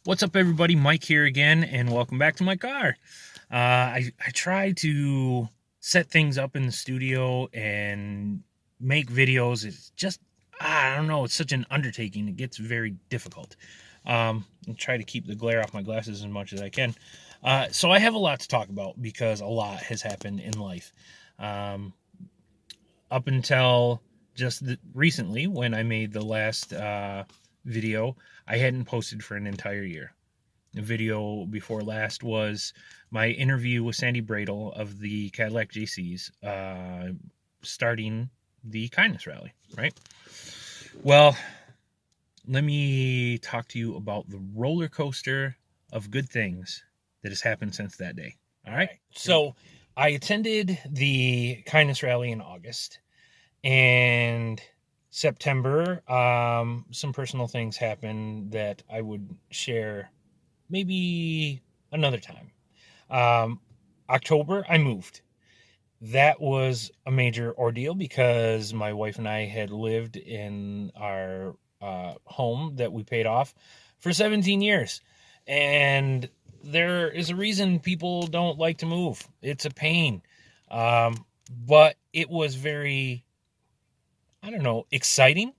What's up, everybody? Mike here again, and welcome back to my car. I try to set things up in the studio and make videos. It's just, I don't know, it's such an undertaking. It gets very difficult. I try to keep the glare off my glasses as much as I can. So I have a lot to talk about because a lot has happened in life. Um, Up until just recently, when I made the last video, I hadn't posted for an entire year. The video before last was my interview with Sandy Bradle of the Cadillac JCs, starting the kindness rally, right? Well, let me talk to you about the roller coaster of good things that has happened since that day. All right. So I attended the kindness rally in August, and September, some personal things happened that I would share maybe another time. October, I moved. That was a major ordeal because my wife and I had lived in our home that we paid off for 17 years. And there is a reason people don't like to move. It's a pain. But it was very, I don't know, exciting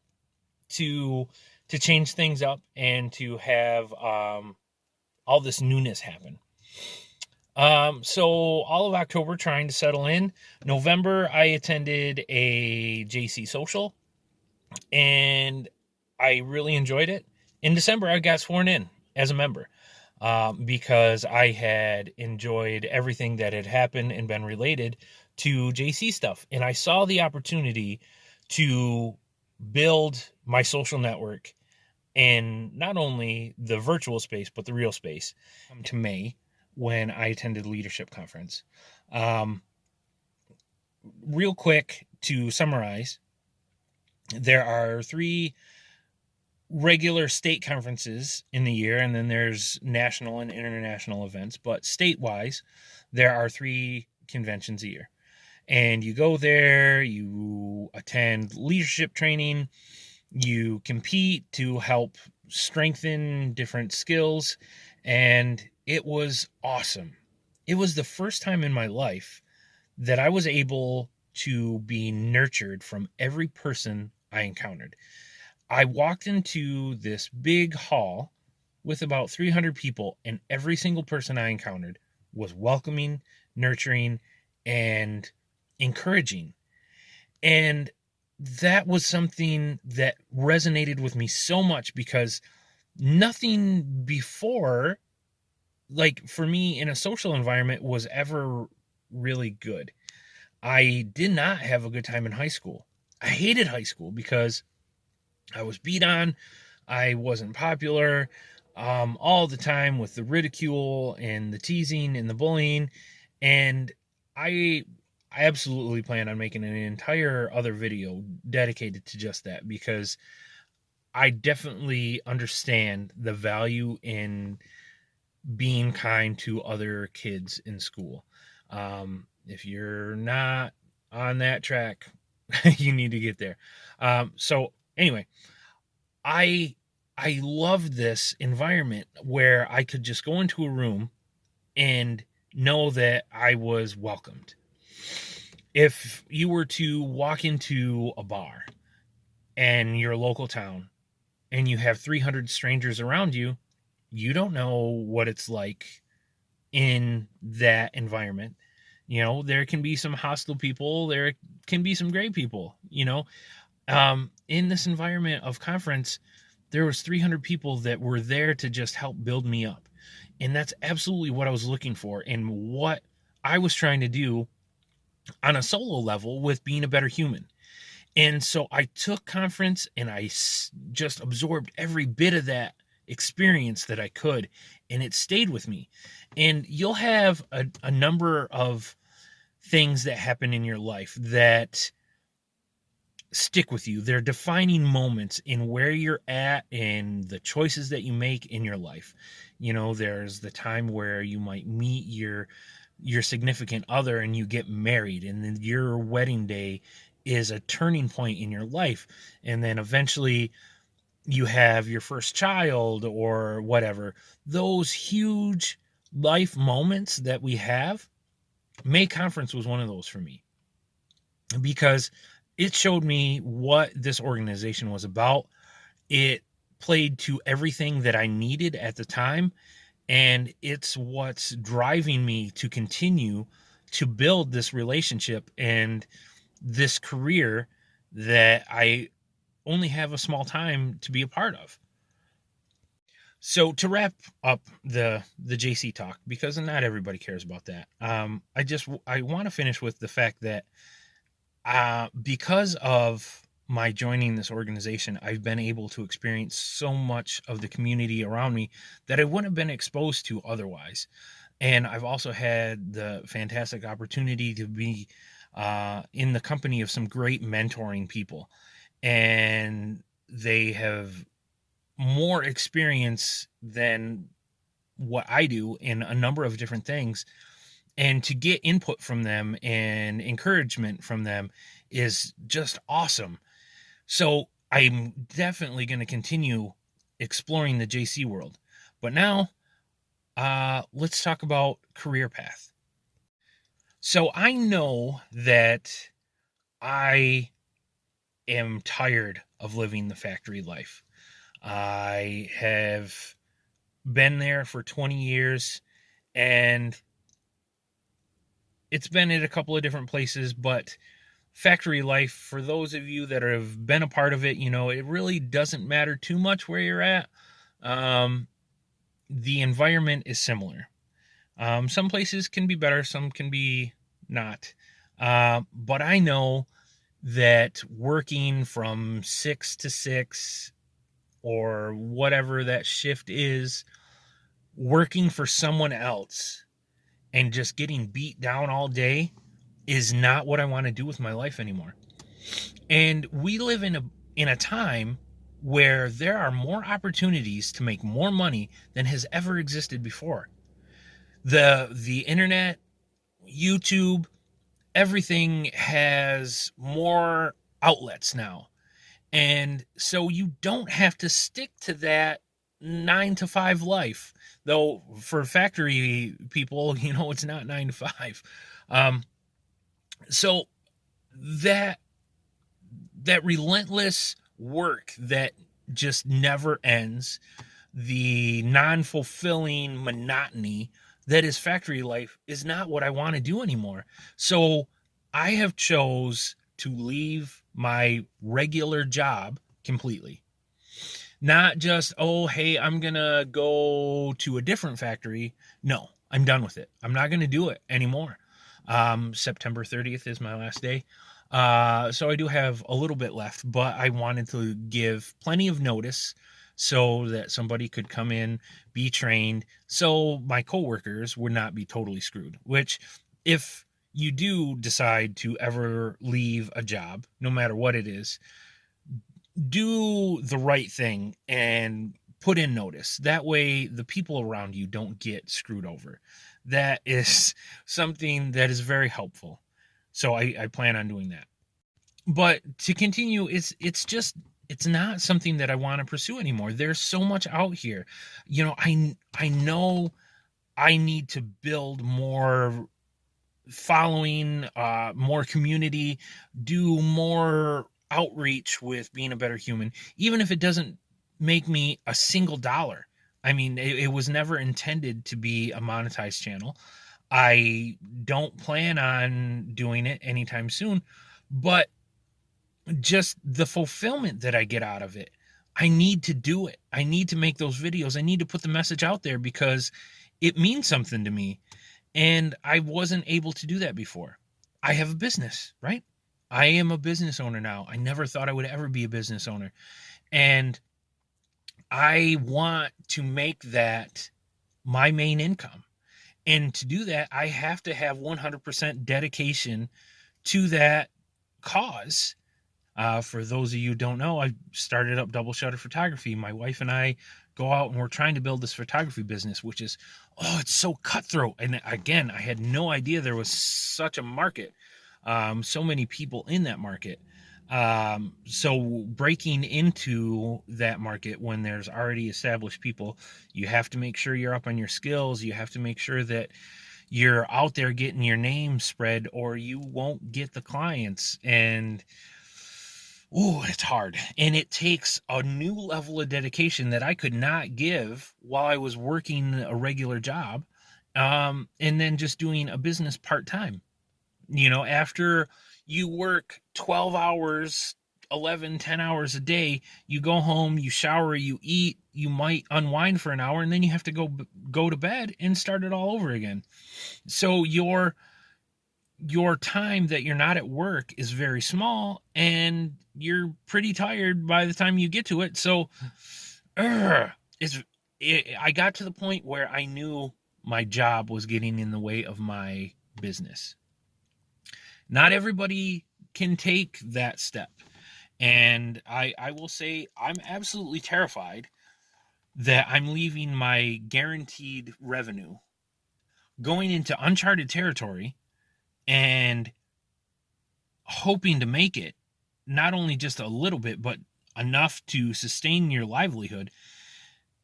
to change things up and to have all this newness happen. So all of October trying to settle in. November, I attended a JC social and I really enjoyed it. In December, I got sworn in as a member because I had enjoyed everything that had happened and been related to JC stuff. And I saw the opportunity to build my social network in not only the virtual space, but the real space. To May, when I attended leadership conference. Real quick to summarize, there are 3 regular state conferences in the year, and then there's national and international events. But state-wise, there are 3 conventions a year. And you go there, you attend leadership training, you compete to help strengthen different skills, and it was awesome. It was the first time in my life that I was able to be nurtured from every person I encountered. I walked into this big hall with about 300 people, and every single person I encountered was welcoming, nurturing, and encouraging. And that was something that resonated with me so much because nothing before, like for me in a social environment, was ever really good. I did not have a good time in high school. I hated high school because I was beat on. I wasn't popular all the time with the ridicule and the teasing and the bullying. And I absolutely plan on making an entire other video dedicated to just that because I definitely understand the value in being kind to other kids in school. If you're not on that track, you need to get there. So anyway, I love this environment where I could just go into a room and know that I was welcomed. If you were to walk into a bar in your local town and you have 300 strangers around you, you don't know what it's like in that environment. You know, there can be some hostile people, there can be some great people, you know. In this environment of conference, there was 300 people that were there to just help build me up. And that's absolutely what I was looking for and what I was trying to do on a solo level with being a better human. And so I took conference and I just absorbed every bit of that experience that I could, and it stayed with me. And you'll have a number of things that happen in your life that stick with you. They're defining moments in where you're at and the choices that you make in your life. You know, there's the time where you might meet your significant other and you get married, and then your wedding day is a turning point in your life. And then eventually you have your first child or whatever, those huge life moments that we have, May Conference was one of those for me because it showed me what this organization was about. It played to everything that I needed at the time, and it's what's driving me to continue to build this relationship and this career that I only have a small time to be a part of. So to wrap up the JC talk, because not everybody cares about that, I want to finish with the fact that because of my joining this organization, I've been able to experience so much of the community around me that I wouldn't have been exposed to otherwise. And I've also had the fantastic opportunity to be in the company of some great mentoring people, and they have more experience than what I do in a number of different things. And to get input from them and encouragement from them is just awesome. So I'm definitely going to continue exploring the JC world. But now, let's talk about career path. So I know that I am tired of living the factory life. I have been there for 20 years, and it's been at a couple of different places, but factory life, for those of you that have been a part of it, it really doesn't matter too much where you're at. Um, the environment is similar. Some places can be better, some can be not. But I know that working from 6 to 6 or whatever that shift is, working for someone else and just getting beat down all day is not what I want to do with my life anymore. And we live in a time where there are more opportunities to make more money than has ever existed before. The internet, YouTube, everything has more outlets now. And so you don't have to stick to that 9 to 5 life. Though for factory people, it's not 9 to 5. Um, so that that relentless work that just never ends, the non-fulfilling monotony that is factory life, is not what I want to do anymore. So I have chose to leave my regular job completely. Not just, oh, hey, I'm going to go to a different factory. No, I'm done with it. I'm not going to do it anymore. September 30th is my last day. So I do have a little bit left, but I wanted to give plenty of notice so that somebody could come in, be trained, so my coworkers would not be totally screwed. Which, if you do decide to ever leave a job, no matter what it is, do the right thing and put in notice. That way the people around you don't get screwed over. That is something that is very helpful. So I plan on doing that. But to continue, it's not something that I want to pursue anymore. There's so much out here. I know I need to build more following, more community, do more outreach with being a better human, even if it doesn't make me a single dollar. I mean, it was never intended to be a monetized channel. I don't plan on doing it anytime soon, but just the fulfillment that I get out of it, I need to do it. I need to make those videos. I need to put the message out there because it means something to me. And I wasn't able to do that before. I have a business, right? I am a business owner now. I never thought I would ever be a business owner. And I want to make that my main income. And to do that, I have to have 100% dedication to that cause. For those of you who don't know, I started up Double Shutter Photography. My wife and I go out and we're trying to build this photography business, which is, it's so cutthroat. And again, I had no idea there was such a market, so many people in that market. So breaking into that market when there's already established people, you have to make sure you're up on your skills. You have to make sure that you're out there getting your name spread, or you won't get the clients. And oh, it's hard. And it takes a new level of dedication that I could not give while I was working a regular job. And then just doing a business part time. After you work 12 hours, 11, 10 hours a day, you go home, you shower, you eat, you might unwind for an hour, and then you have to go to bed and start it all over again. So your time that you're not at work is very small, and you're pretty tired by the time you get to it. So it's I got to the point where I knew my job was getting in the way of my business. Not everybody can take that step. And I will say I'm absolutely terrified that I'm leaving my guaranteed revenue, going into uncharted territory, and hoping to make it not only just a little bit, but enough to sustain your livelihood.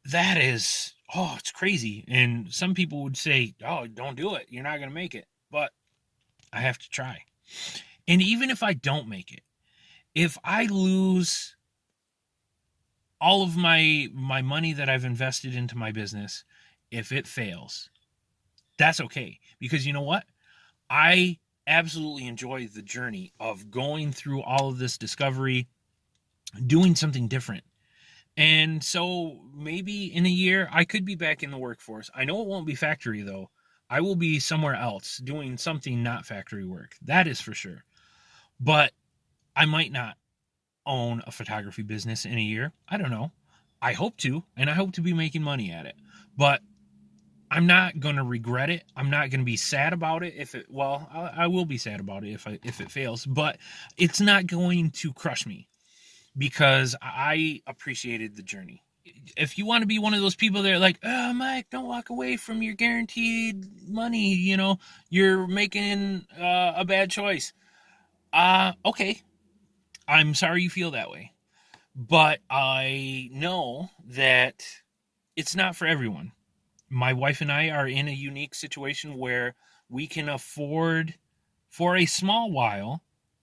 That is, oh, it's crazy. And some people would say, oh, don't do it. You're not going to make it. But I have to try. And even if I don't make it, if I lose all of my money that I've invested into my business, if it fails, that's okay. Because you know what? I absolutely enjoy the journey of going through all of this discovery, doing something different. And so maybe in a year, I could be back in the workforce. I know it won't be factory, though. I will be somewhere else doing something not factory work. That is for sure. But I might not own a photography business in a year. I don't know. I hope to, and I hope to be making money at it. But I'm not going to regret it. I'm not going to be sad about it I will be sad about it if it fails, but it's not going to crush me because I appreciated the journey. If you want to be one of those people that are like, oh, Mike, don't walk away from your guaranteed money, you're making a bad choice. Okay. I'm sorry you feel that way. But I know that it's not for everyone. My wife and I are in a unique situation where we can afford, for a small while,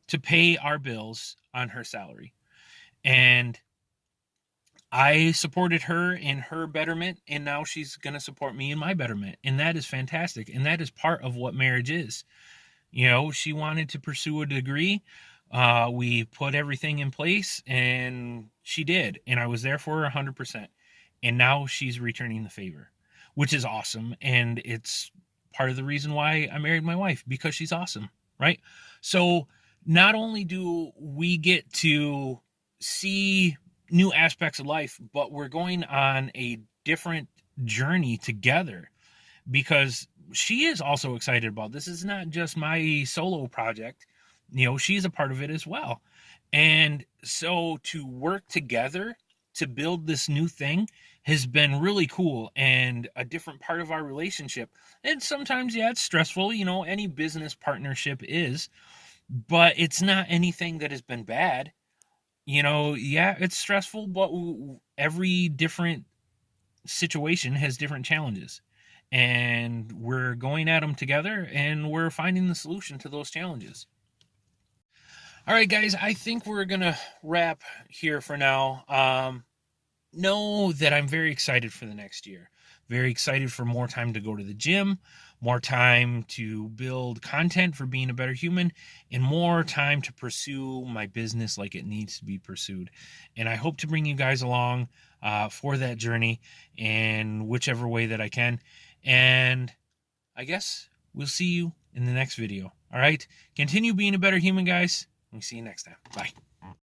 to pay our bills on her salary. And I supported her in her betterment, and now she's going to support me in my betterment. And that is fantastic. And that is part of what marriage is. She wanted to pursue a degree. We put everything in place, and she did. And I was there for her 100%. And now she's returning the favor, which is awesome. And it's part of the reason why I married my wife, because she's awesome, right? So not only do we get to see new aspects of life, but we're going on a different journey together, because she is also excited about this. It's not just my solo project. She's a part of it as well. And so to work together to build this new thing has been really cool and a different part of our relationship. And sometimes, yeah, it's stressful. Any business partnership is, but it's not anything that has been bad. Yeah, it's stressful, but every different situation has different challenges. And we're going at them together, and we're finding the solution to those challenges. All right, guys, I think we're going to wrap here for now. Know that I'm very excited for the next year. Very excited for more time to go to the gym, more time to build content for being a better human, and more time to pursue my business like it needs to be pursued. And I hope to bring you guys along for that journey in whichever way that I can. And I guess we'll see you in the next video. All right? Continue being a better human, guys. We'll see you next time. Bye.